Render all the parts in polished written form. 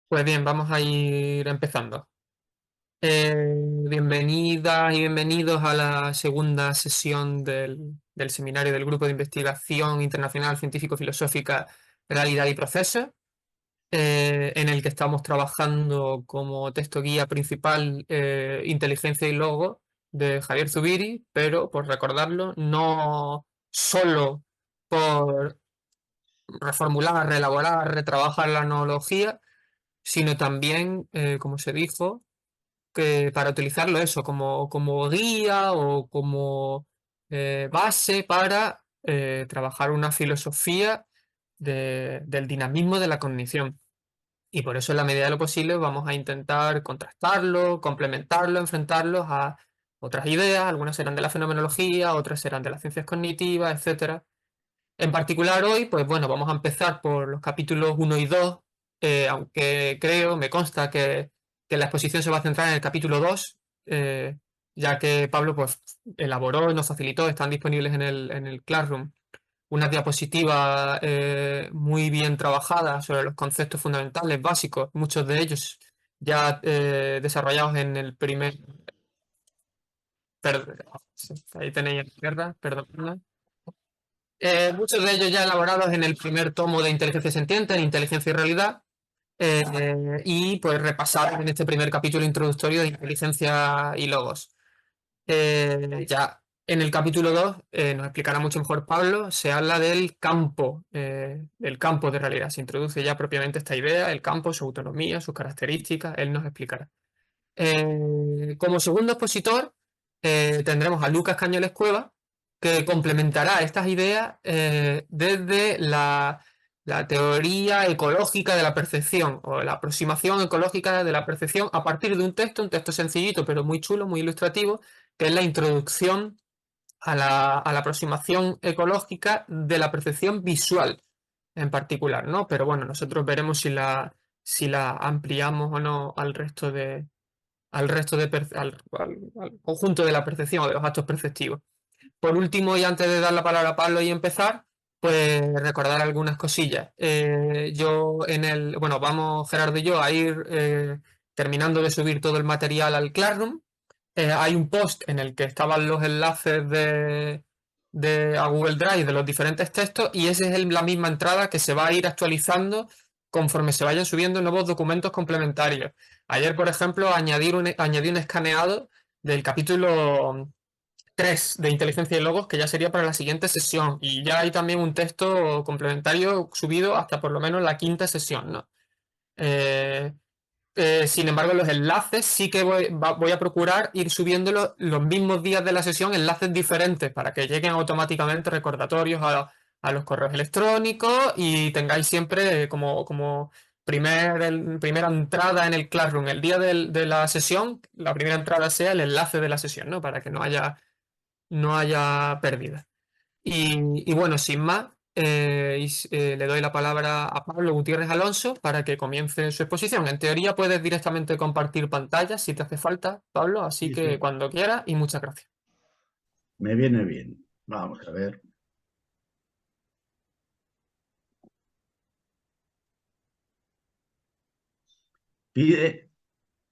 Pues bien, vamos a ir empezando. Bienvenidas y bienvenidos a la segunda sesión del seminario del Grupo de Investigación Internacional Científico-Filosófica Realidad y Procesos, en el que estamos trabajando como texto guía principal Inteligencia y Logo de Javier Zubiri, pero por recordarlo, no solo por reformular, reelaborar, retrabajar la analogía, sino también, como se dijo, que para utilizarlo eso como guía o como base para trabajar una filosofía del dinamismo de la cognición. Y por eso, en la medida de lo posible, vamos a intentar contrastarlo, complementarlo, enfrentarlos a otras ideas. Algunas serán de la fenomenología, otras serán de las ciencias cognitivas, etcétera. En particular hoy, pues bueno, vamos a empezar por los capítulos uno y 2, aunque me consta que la exposición se va a centrar en el capítulo 2, ya que Pablo pues elaboró y nos facilitó, están disponibles en el Classroom, unas diapositivas muy bien trabajadas sobre los conceptos fundamentales básicos, muchos de ellos ya desarrollados en el primer... per- ahí tenéis a la izquierda, perdón. Muchos de ellos ya elaborados en el primer tomo de Inteligencia Sentiente, en Inteligencia y Realidad, y pues repasados en este primer capítulo introductorio de Inteligencia y Logos. Ya en el capítulo 2 nos explicará mucho mejor Pablo, se habla del campo de realidad, se introduce ya propiamente esta idea, el campo, su autonomía, sus características, él nos explicará. Como segundo expositor tendremos a Lucas Cañoles Cueva, que complementará estas ideas desde la teoría ecológica de la percepción o la aproximación ecológica de la percepción a partir de un texto sencillito pero muy chulo, muy ilustrativo, que es la introducción a la aproximación ecológica de la percepción visual en particular, ¿no? Pero bueno, nosotros veremos si la ampliamos o no al conjunto de la percepción o de los actos perceptivos. Por último, y antes de dar la palabra a Pablo y empezar, pues recordar algunas cosillas. Vamos Gerardo y yo a ir terminando de subir todo el material al Classroom. Hay un post en el que estaban los enlaces a Google Drive de los diferentes textos y esa es la misma entrada que se va a ir actualizando conforme se vayan subiendo nuevos documentos complementarios. Ayer, por ejemplo, añadí un escaneado del capítulo 3 de Inteligencia y Logos, que ya sería para la siguiente sesión. Y ya hay también un texto complementario subido hasta por lo menos la quinta sesión, ¿no? Eh, sin embargo, los enlaces sí que voy a procurar ir subiéndolos los mismos días de la sesión, enlaces diferentes, para que lleguen automáticamente recordatorios a los correos electrónicos y tengáis siempre como primera entrada en el Classroom. El día de la sesión, la primera entrada sea el enlace de la sesión, ¿no? Para que no haya pérdida. Y bueno, sin más, le doy la palabra a Pablo Gutiérrez Alonso para que comience su exposición. En teoría puedes directamente compartir pantalla si te hace falta, Pablo, así Sí, que sí, cuando quieras y muchas gracias. me viene bien. Vamos a ver. Pide,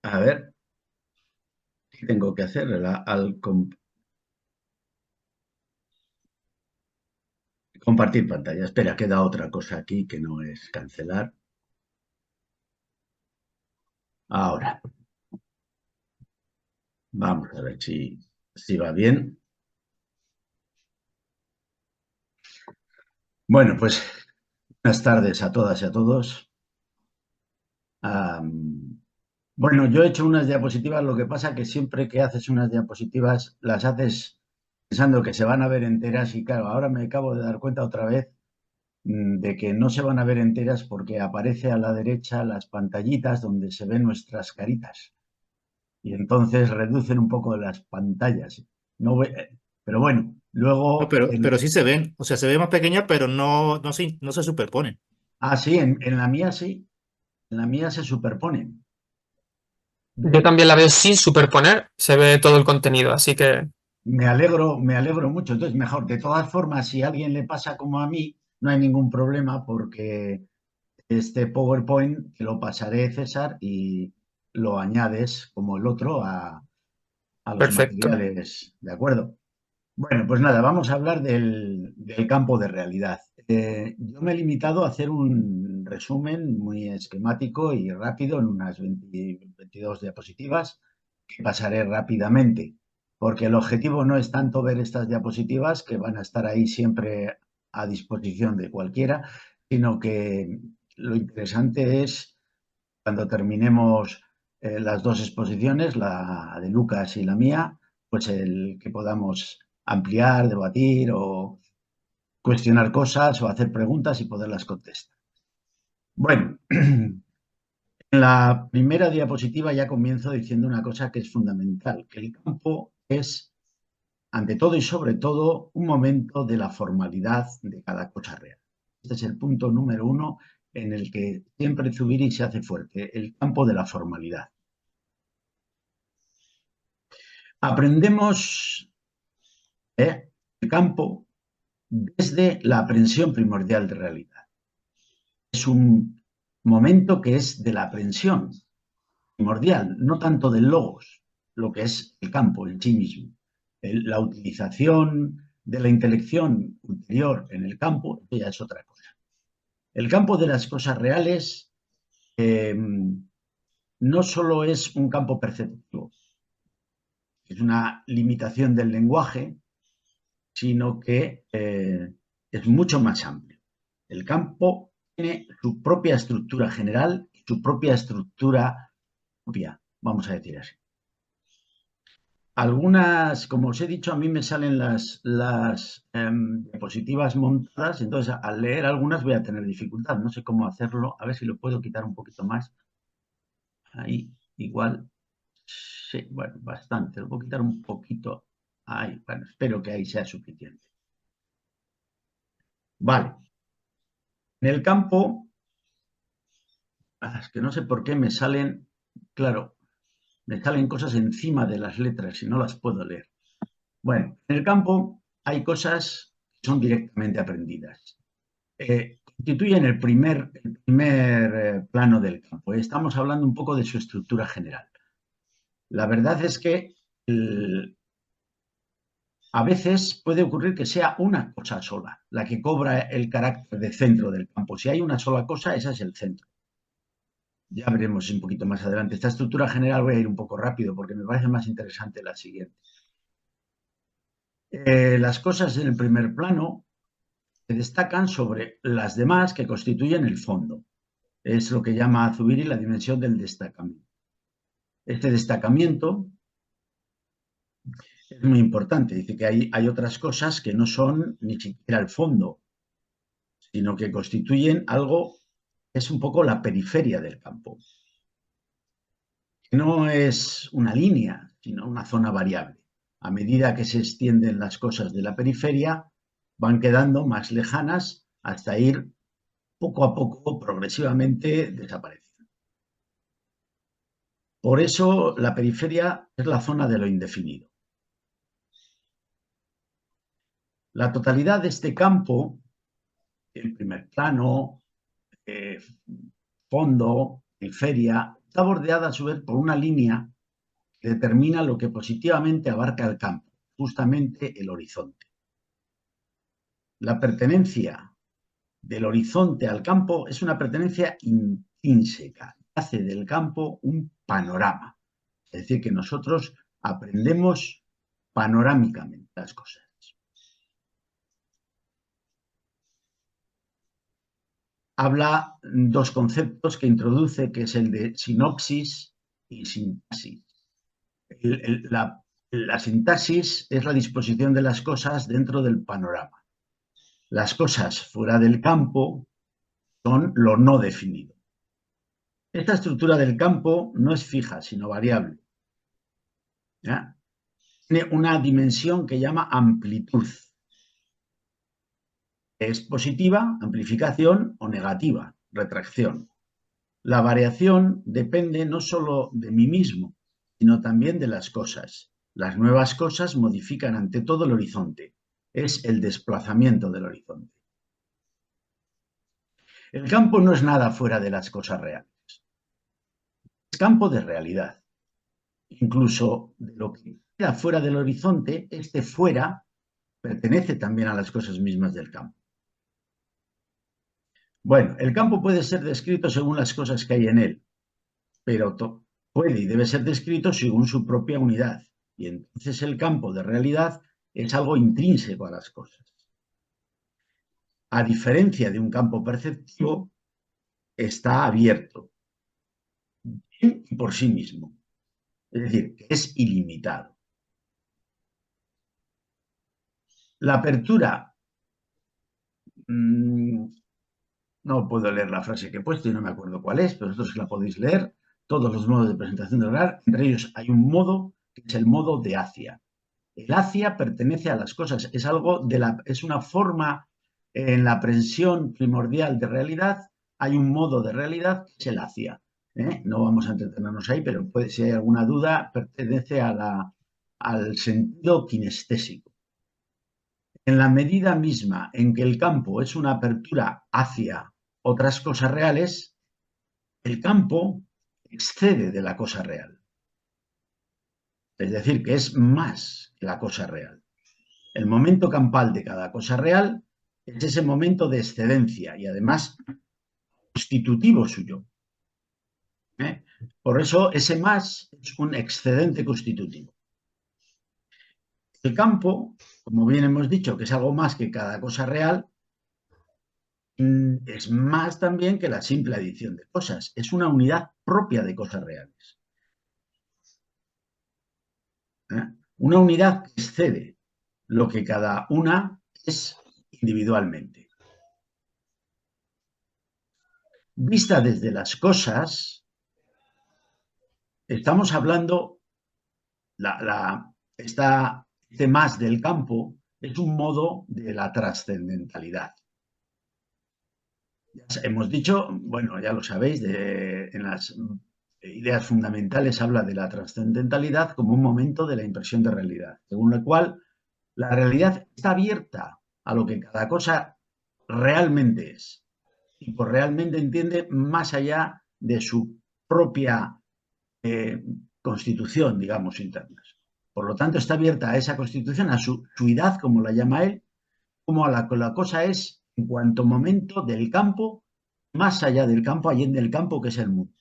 a ver, ¿qué tengo que hacer? Compartir pantalla. Espera, queda otra cosa aquí que no es cancelar. Ahora, vamos a ver si va bien. Bueno, pues buenas tardes a todas y a todos. Am, bueno, yo he hecho unas diapositivas, lo que pasa que siempre que haces unas diapositivas las haces pensando que se van a ver enteras y claro, ahora me acabo de dar cuenta otra vez de que no se van a ver enteras porque aparece a la derecha las pantallitas donde se ven nuestras caritas y entonces reducen un poco las pantallas. No pero bueno, No, luego, pero sí se ven, o sea, se ve más pequeña, pero no se superponen. sí, en la mía sí, en la mía se superponen. Yo también la veo sin superponer, se ve todo el contenido, así que Me alegro mucho. Entonces, mejor, de todas formas, si a alguien le pasa como a mí, no hay ningún problema porque este PowerPoint te lo pasaré, César, y lo añades como el otro a los Perfecto. materiales, ¿de acuerdo? Bueno, pues nada, vamos a hablar del campo de realidad. Yo me he limitado a hacer un resumen muy esquemático y rápido en unas 22 diapositivas que pasaré rápidamente, porque el objetivo no es tanto ver estas diapositivas, que van a estar ahí siempre a disposición de cualquiera, sino que lo interesante es, cuando terminemos las dos exposiciones, la de Lucas y la mía, pues el que podamos ampliar, debatir o cuestionar cosas o hacer preguntas y poderlas contestar. Bueno, en la primera diapositiva ya comienzo diciendo una cosa que es fundamental, que el campo es, ante todo y sobre todo, un momento de la formalidad de cada cosa real. Este es el punto número 1 en el que siempre Zubiri se hace fuerte, el campo de la formalidad. Aprendemos el campo desde la aprehensión primordial de realidad. Es un momento que es de la aprehensión primordial, no tanto del logos, lo que es el campo en sí mismo. La utilización de la intelección ulterior en el campo, eso ya es otra cosa. El campo de las cosas reales no solo es un campo perceptivo, es una limitación del lenguaje, sino que es mucho más amplio. El campo tiene su propia estructura general y su propia estructura propia, vamos a decir así. Algunas, como os he dicho, a mí me salen las diapositivas montadas, entonces al leer algunas voy a tener dificultad, no sé cómo hacerlo, a ver si lo puedo quitar un poquito más. Ahí, igual, sí, bueno, bastante, lo puedo quitar un poquito. Ahí, bueno, espero que ahí sea suficiente. Vale. En el campo, es que no sé por qué me salen, claro, me salen cosas encima de las letras y no las puedo leer. Bueno, en el campo hay cosas que son directamente aprendidas. Constituyen el primer plano del campo. Estamos hablando un poco de su estructura general. La verdad es que a veces puede ocurrir que sea una cosa sola la que cobra el carácter de centro del campo. Si hay una sola cosa, esa es el centro. Ya veremos un poquito más adelante. Esta estructura general voy a ir un poco rápido porque me parece más interesante la siguiente. Las cosas en el primer plano se destacan sobre las demás que constituyen el fondo. Es lo que llama Zubiri la dimensión del destacamiento. Este destacamiento es muy importante. Dice que hay otras cosas que no son ni siquiera el fondo, sino que constituyen algo que es un poco la periferia del campo. No es una línea, sino una zona variable. A medida que se extienden las cosas de la periferia, van quedando más lejanas hasta ir poco a poco, progresivamente, desapareciendo. Por eso la periferia es la zona de lo indefinido. La totalidad de este campo, el primer plano, fondo, periferia, está bordeada a su vez por una línea que determina lo que positivamente abarca el campo, justamente el horizonte. La pertenencia del horizonte al campo es una pertenencia intrínseca, hace del campo un panorama. Es decir, que nosotros aprendemos panorámicamente las cosas. Habla dos conceptos que introduce, que es el de sinopsis y sintaxis. La sintaxis es la disposición de las cosas dentro del panorama. Las cosas fuera del campo son lo no definido. Esta estructura del campo no es fija, sino variable. ¿Ya? Tiene una dimensión que llama amplitud. Es positiva, amplificación, o negativa, retracción. La variación depende no solo de mí mismo, sino también de las cosas. Las nuevas cosas modifican ante todo el horizonte. Es el desplazamiento del horizonte. El campo no es nada fuera de las cosas reales. Es campo de realidad. Incluso de lo que queda fuera del horizonte, este fuera pertenece también a las cosas mismas del campo. Bueno, el campo puede ser descrito según las cosas que hay en él, pero puede y debe ser descrito según su propia unidad. Y entonces el campo de realidad es algo intrínseco a las cosas. A diferencia de un campo perceptivo, está abierto y por sí mismo. Es decir, que es ilimitado. La apertura, no puedo leer la frase que he puesto y no me acuerdo cuál es, pero vosotros la podéis leer. Todos los modos de presentación del oral, entre ellos hay un modo que es el modo de acia. El acia pertenece a las cosas, es una forma en la aprehensión primordial de realidad. Hay un modo de realidad que es el acia. No vamos a entretenernos ahí, pero si hay alguna duda, pertenece al sentido kinestésico. En la medida misma en que el campo es una apertura hacia otras cosas reales, el campo excede de la cosa real. Es decir, que es más que la cosa real. El momento campal de cada cosa real es ese momento de excedencia y además constitutivo suyo. Por eso ese más es un excedente constitutivo. El campo, como bien hemos dicho, que es algo más que cada cosa real, es más también que la simple adición de cosas. Es una unidad propia de cosas reales. Una unidad que excede lo que cada una es individualmente. Vista desde las cosas, estamos hablando, este más del campo es un modo de la trascendentalidad. Hemos dicho, bueno, ya lo sabéis, en las ideas fundamentales habla de la trascendentalidad como un momento de la impresión de realidad, según lo cual la realidad está abierta a lo que cada cosa realmente es. Y por realmente entiende más allá de su propia constitución, digamos, interna. Por lo tanto, está abierta a esa constitución, a su suidad, como la llama él, como a la cosa es en cuanto momento del campo, más allá del campo, allende el campo, que es el mundo.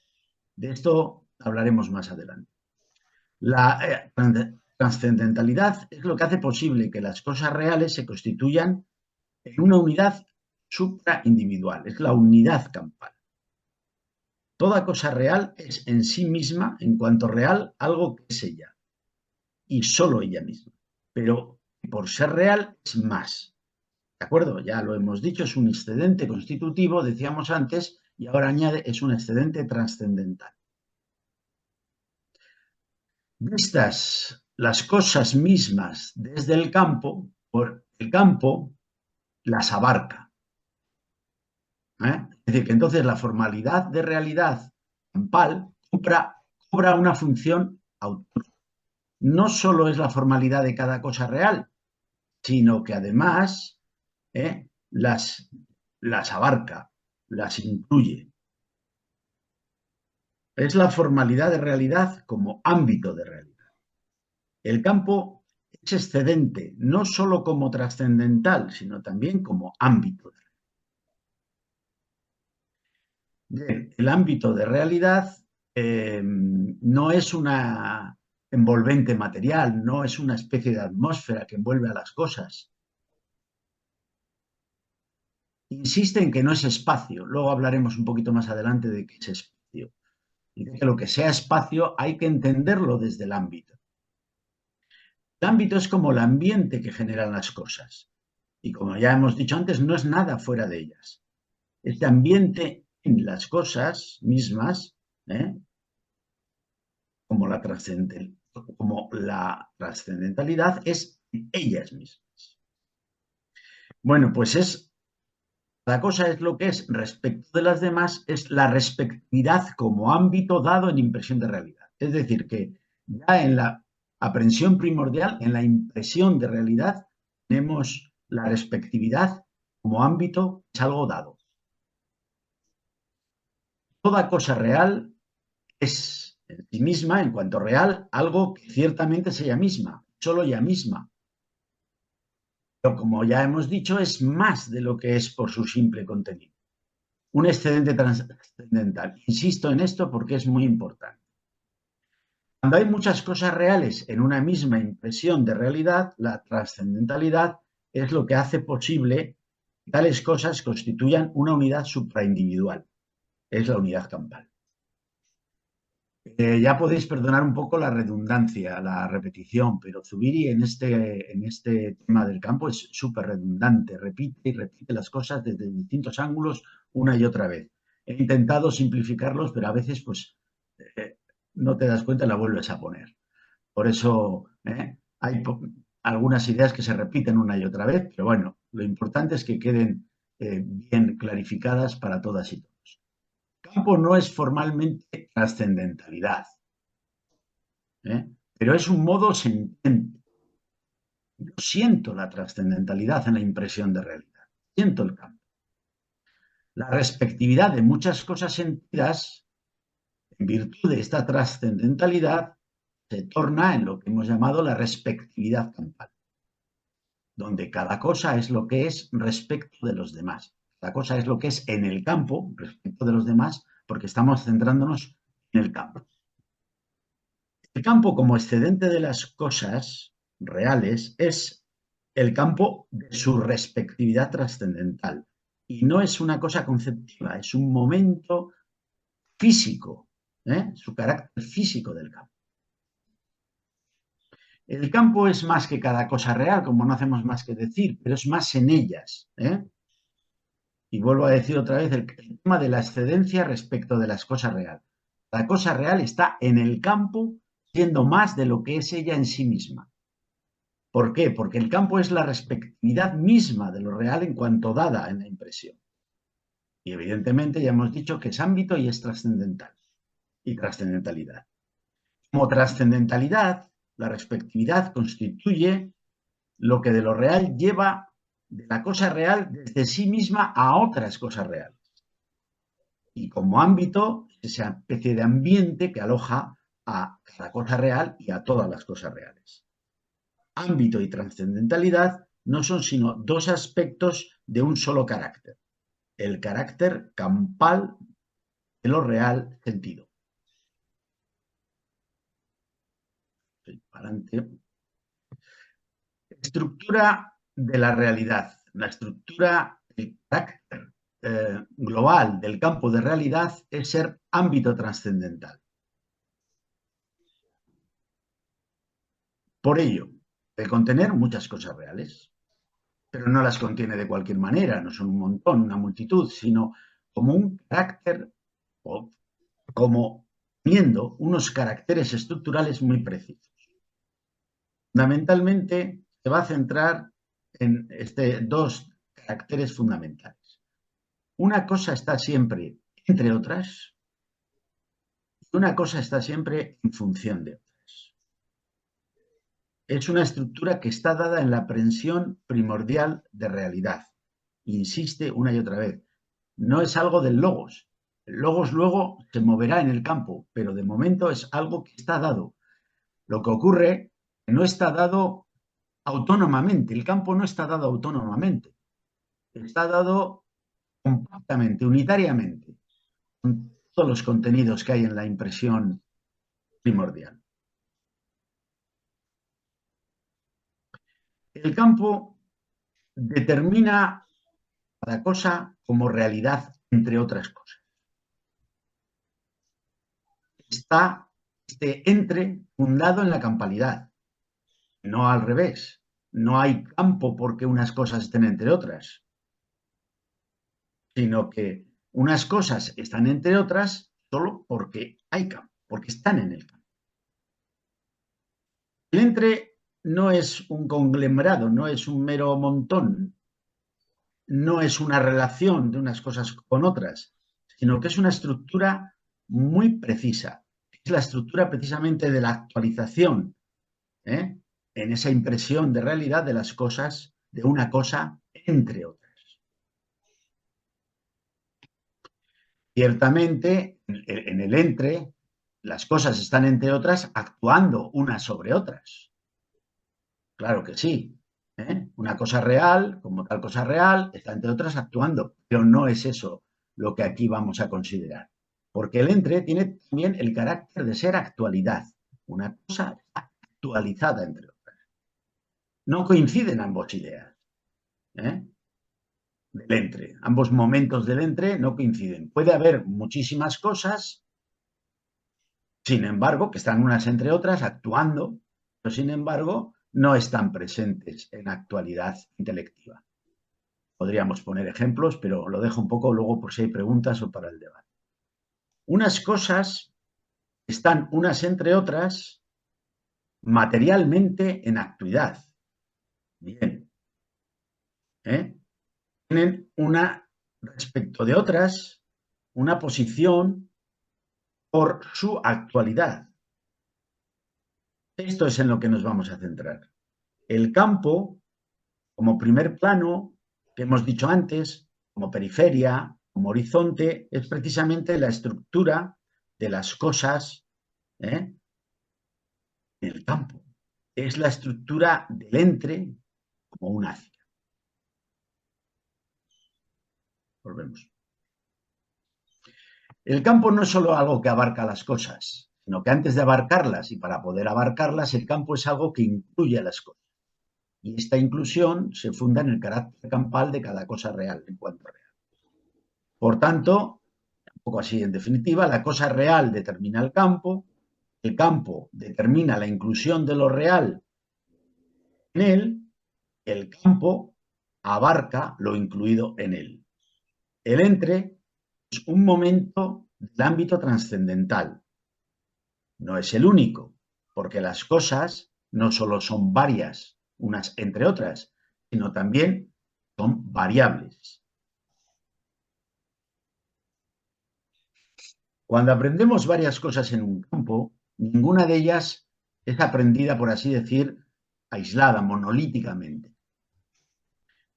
De esto hablaremos más adelante. La trascendentalidad es lo que hace posible que las cosas reales se constituyan en una unidad supraindividual, es la unidad campal. Toda cosa real es en sí misma, en cuanto real, algo que es ella, y solo ella misma. Pero por ser real es más. ¿De acuerdo? Ya lo hemos dicho, es un excedente constitutivo, decíamos antes, y ahora añade, es un excedente trascendental. Vistas las cosas mismas desde el campo, por el campo las abarca. Es decir, que entonces la formalidad de realidad campal cobra una función autónoma. No solo es la formalidad de cada cosa real, sino que además las abarca, las incluye. Es la formalidad de realidad como ámbito de realidad. El campo es excedente, no solo como trascendental, sino también como ámbito de realidad. Bien, el ámbito de realidad no es una envolvente material, no es una especie de atmósfera que envuelve a las cosas. Insiste en que no es espacio, luego hablaremos un poquito más adelante de qué es espacio. Y de que lo que sea espacio hay que entenderlo desde el ámbito. El ámbito es como el ambiente que generan las cosas. Y como ya hemos dicho antes, no es nada fuera de ellas. Este ambiente en las cosas mismas, como la trascendentalidad, es en ellas mismas. Bueno, pues la cosa es lo que es respecto de las demás, es la respectividad como ámbito dado en impresión de realidad. Es decir, que ya en la aprehensión primordial, en la impresión de realidad, tenemos la respectividad como ámbito, es algo dado. toda cosa real es en sí misma, en cuanto real, algo que ciertamente es ella misma, solo ella misma. Pero como ya hemos dicho, es más de lo que es por su simple contenido. Un excedente trascendental. Insisto en esto porque es muy importante. Cuando hay muchas cosas reales en una misma impresión de realidad, la trascendentalidad es lo que hace posible que tales cosas constituyan una unidad supraindividual. Es la unidad campal. Ya podéis perdonar un poco la redundancia, la repetición, pero Zubiri en este tema del campo es súper redundante, repite y repite las cosas desde distintos ángulos una y otra vez. He intentado simplificarlos, pero a veces pues no te das cuenta y la vuelves a poner. Por eso hay algunas ideas que se repiten una y otra vez, pero bueno, lo importante es que queden bien clarificadas para todas y todos. Campo no es formalmente trascendentalidad, pero es un modo sentiente. Yo siento la trascendentalidad en la impresión de realidad, siento el campo. La respectividad de muchas cosas sentidas, en virtud de esta trascendentalidad, se torna en lo que hemos llamado la respectividad campal, donde cada cosa es lo que es respecto de los demás. Cada cosa es lo que es en el campo respecto de los demás, porque estamos centrándonos en el campo. El campo como excedente de las cosas reales es el campo de su respectividad trascendental. Y no es una cosa conceptiva, es un momento físico, su carácter físico del campo. El campo es más que cada cosa real, como no hacemos más que decir, pero es más en ellas. Y vuelvo a decir otra vez el tema de la excedencia respecto de las cosas reales. La cosa real está en el campo siendo más de lo que es ella en sí misma. ¿Por qué? Porque el campo es la respectividad misma de lo real en cuanto dada en la impresión. Y evidentemente ya hemos dicho que es ámbito y es trascendental. Y trascendentalidad. Como trascendentalidad, la respectividad constituye lo que de lo real lleva de la cosa real desde sí misma a otras cosas reales. Y como ámbito, es esa especie de ambiente que aloja a la cosa real y a todas las cosas reales. Ámbito y trascendentalidad no son sino dos aspectos de un solo carácter, el carácter campal de lo real sentido. Adelante. Estructura de la realidad, la estructura, el carácter global del campo de realidad es ser ámbito trascendental. Por ello, debe contener muchas cosas reales, pero no las contiene de cualquier manera, no son un montón, una multitud, sino como un carácter o como teniendo unos caracteres estructurales muy precisos. Fundamentalmente se va a centrar en dos caracteres fundamentales. Una cosa está siempre entre otras y una cosa está siempre en función de otras. Es una estructura que está dada en la aprehensión primordial de realidad. Insiste una y otra vez. No es algo del logos. El logos luego se moverá en el campo, pero de momento es algo que está dado. Lo que ocurre es que no está dado autónomamente. El campo no está dado autónomamente. Está dado compactamente, unitariamente, con todos los contenidos que hay en la impresión primordial. El campo determina cada cosa como realidad, entre otras cosas. Está este entre fundado en la campalidad, no al revés. No hay campo porque unas cosas estén entre otras, sino que unas cosas están entre otras solo porque hay campo, porque están en el campo. El entre no es un conglomerado, no es un mero montón, no es una relación de unas cosas con otras, sino que es una estructura muy precisa. Es la estructura precisamente de la actualización, en esa impresión de realidad de las cosas, de una cosa entre otras. Ciertamente, en el entre, las cosas están, entre otras, actuando unas sobre otras. Claro que sí. Una cosa real, como tal cosa real, está, entre otras, actuando, pero no es eso lo que aquí vamos a considerar. Porque el entre tiene también el carácter de ser actualidad. Una cosa actualizada, entre otras. No coinciden ambas ideas del entre. Ambos momentos del entre no coinciden. Puede haber muchísimas cosas, sin embargo, que están unas entre otras actuando, pero sin embargo no están presentes en actualidad intelectiva. Podríamos poner ejemplos, pero lo dejo un poco luego por si hay preguntas o para el debate. Unas cosas están unas entre otras materialmente en actividad. Bien. Tienen una, respecto de otras, una posición por su actualidad. Esto es en lo que nos vamos a centrar. El campo, como primer plano, que hemos dicho antes, como periferia, como horizonte, es precisamente la estructura de las cosas en el campo. Es la estructura del entre como un hacia. Volvemos. El campo no es solo algo que abarca las cosas, sino que antes de abarcarlas y para poder abarcarlas, el campo es algo que incluye a las cosas. Y esta inclusión se funda en el carácter campal de cada cosa real, en cuanto real. Por tanto, un poco así en definitiva, la cosa real determina el campo determina la inclusión de lo real en él, el campo abarca lo incluido en él. El entre es un momento del ámbito trascendental. No es el único, porque las cosas no solo son varias, unas entre otras, sino también son variables. Cuando aprendemos varias cosas en un campo, ninguna de ellas es aprendida, por así decir, aislada, monolíticamente,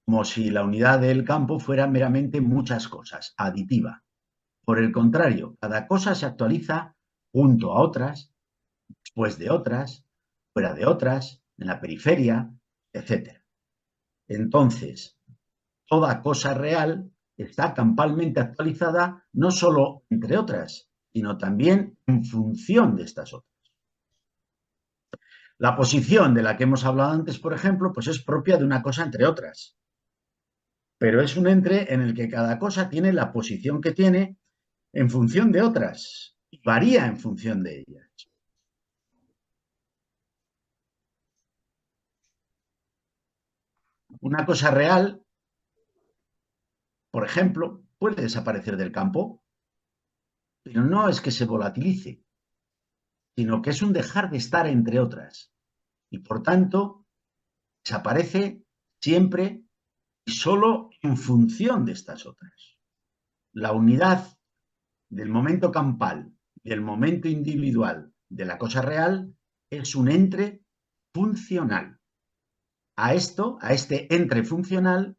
como si la unidad del campo fuera meramente muchas cosas, aditiva. Por el contrario, cada cosa se actualiza junto a otras, después de otras, fuera de otras, en la periferia, etc. Entonces, toda cosa real está campalmente actualizada no solo entre otras, sino también en función de estas otras. La posición de la que hemos hablado antes, por ejemplo, pues es propia de una cosa entre otras. Pero es un entre en el que cada cosa tiene la posición que tiene en función de otras y varía en función de ellas. Una cosa real, por ejemplo, puede desaparecer del campo, pero no es que se volatilice, sino que es un dejar de estar entre otras. Y por tanto, desaparece siempre y solo en función de estas otras. La unidad del momento campal y el momento individual de la cosa real es un entre funcional. A este entre funcional,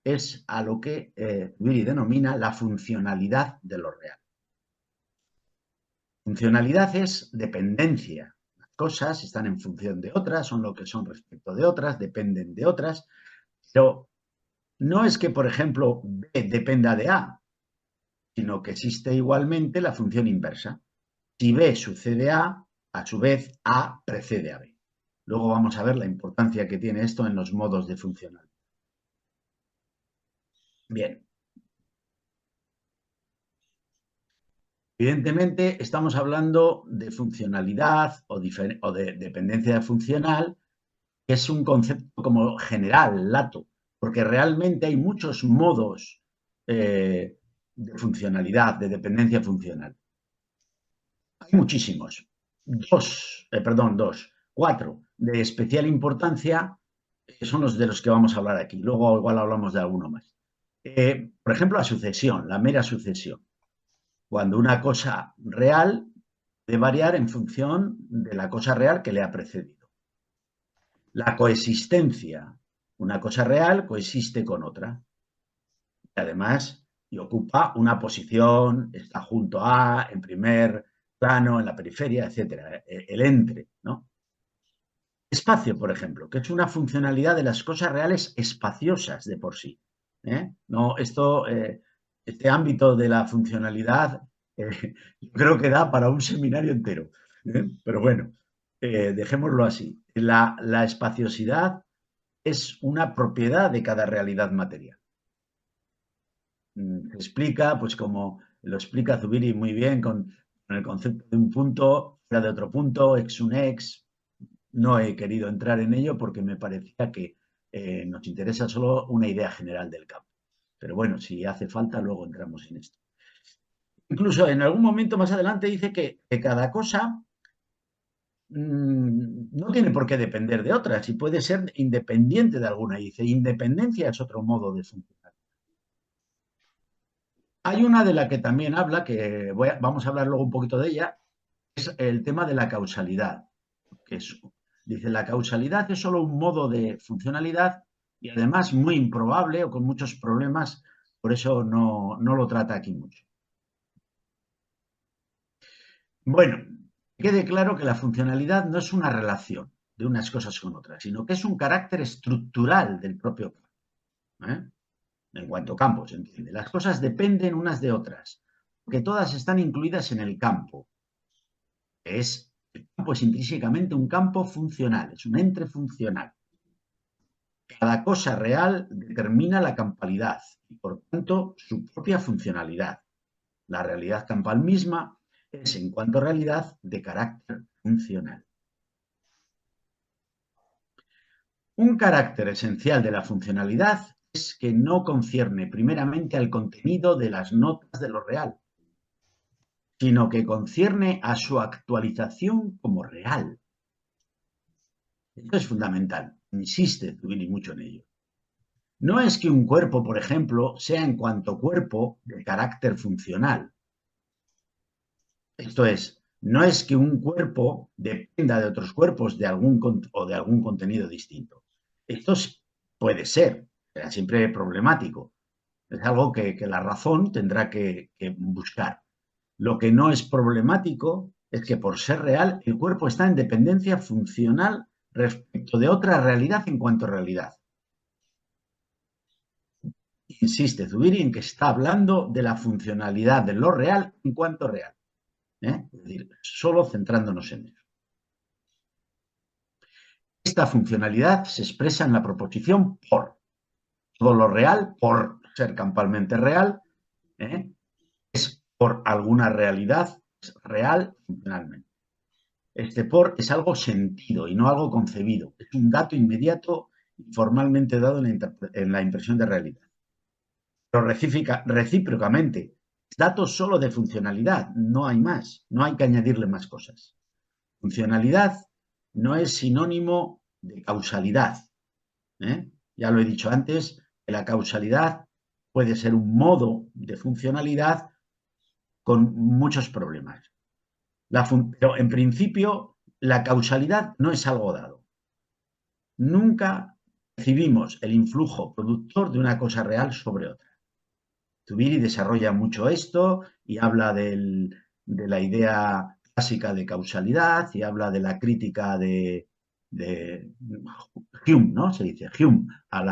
es a lo que Willy denomina la funcionalidad de lo real. Funcionalidad es dependencia. Las cosas están en función de otras, son lo que son respecto de otras, dependen de otras, pero no es que, por ejemplo, B dependa de A, sino que existe igualmente la función inversa. Si B sucede a su vez, A precede a B. Luego vamos a ver la importancia que tiene esto en los modos de funcional. Bien. Evidentemente, estamos hablando de funcionalidad o de dependencia funcional, que es un concepto como general, lato, porque realmente hay muchos modos de funcionalidad, de dependencia funcional. Hay muchísimos. Cuatro de especial importancia son los de los que vamos a hablar aquí. Luego igual hablamos de alguno más. Por ejemplo, la sucesión, la mera sucesión. Cuando una cosa real puede variar en función de la cosa real que le ha precedido. La coexistencia. Una cosa real coexiste con otra. Y además, y ocupa una posición, está junto a, en primer plano, en la periferia, etcétera, el entre, ¿no? Espacio, por ejemplo, que es una funcionalidad de las cosas reales espaciosas de por sí. No, este ámbito de la funcionalidad, yo creo que da para un seminario entero. Pero bueno, dejémoslo así. La espaciosidad es una propiedad de cada realidad material. Se explica, pues como lo explica Zubiri muy bien, con el concepto de un punto fuera de otro punto, ex un ex. No he querido entrar en ello porque me parecía que nos interesa solo una idea general del campo. Pero bueno, si hace falta, luego entramos en esto. Incluso en algún momento más adelante dice que cada cosa no tiene por qué depender de otras y puede ser independiente de alguna. Dice, independencia es otro modo de funcionar. Hay una de la que también habla, que vamos a hablar luego un poquito de ella, es el tema de la causalidad. Que dice, la causalidad es solo un modo de funcionalidad y además muy improbable o con muchos problemas, por eso no lo trata aquí mucho. Bueno, quede claro que la funcionalidad no es una relación de unas cosas con otras, sino que es un carácter estructural del propio campo. En cuanto a campo, se entiende. Las cosas dependen unas de otras, porque todas están incluidas en el campo. El campo es intrínsecamente un campo funcional, es un ente funcional. Cada cosa real determina la campalidad y, por tanto, su propia funcionalidad. La realidad campal misma es, en cuanto a realidad, de carácter funcional. Un carácter esencial de la funcionalidad es que no concierne primeramente al contenido de las notas de lo real, sino que concierne a su actualización como real. Esto es fundamental, insiste Zubiri mucho en ello. No es que un cuerpo, por ejemplo, sea en cuanto cuerpo de carácter funcional. Esto es, no es que un cuerpo dependa de otros cuerpos o de algún contenido distinto. Esto puede ser, será siempre problemático. Es algo que la razón tendrá que buscar. Lo que no es problemático es que por ser real, el cuerpo está en dependencia funcional respecto de otra realidad en cuanto a realidad. Insiste Zubiri en que está hablando de la funcionalidad de lo real en cuanto real. Es decir, solo centrándonos en eso. Esta funcionalidad se expresa en la proposición por. Todo lo real, por ser campalmente real, es por alguna realidad real funcionalmente. Este por es algo sentido y no algo concebido. Es un dato inmediato y formalmente dado en la impresión de realidad. Pero recíprocamente, es dato solo de funcionalidad, no hay más, no hay que añadirle más cosas. Funcionalidad no es sinónimo de causalidad. Ya lo he dicho antes, que la causalidad puede ser un modo de funcionalidad con muchos problemas. Pero en principio, la causalidad no es algo dado. Nunca recibimos el influjo productor de una cosa real sobre otra. Zubiri desarrolla mucho esto y habla de la idea clásica de causalidad y habla de la crítica de Hume, ¿no? Se dice Hume a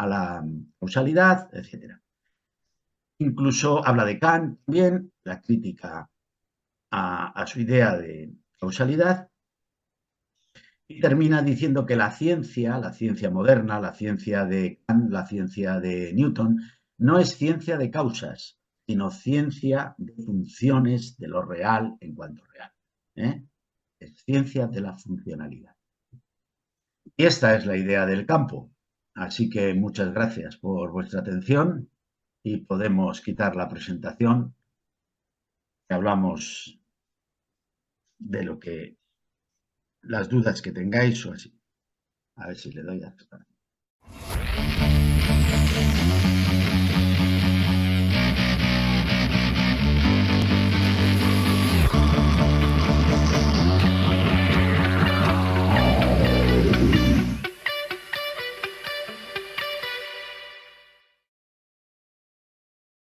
la causalidad, etc. Incluso habla de Kant también, la crítica a su idea de causalidad, y termina diciendo que la ciencia moderna, la ciencia de Kant, la ciencia de Newton, no es ciencia de causas, sino ciencia de funciones de lo real en cuanto real. Es ciencia de la funcionalidad. Y esta es la idea del campo. Así que muchas gracias por vuestra atención y podemos quitar la presentación y hablamos de lo que las dudas que tengáis o así. A ver si le doy a...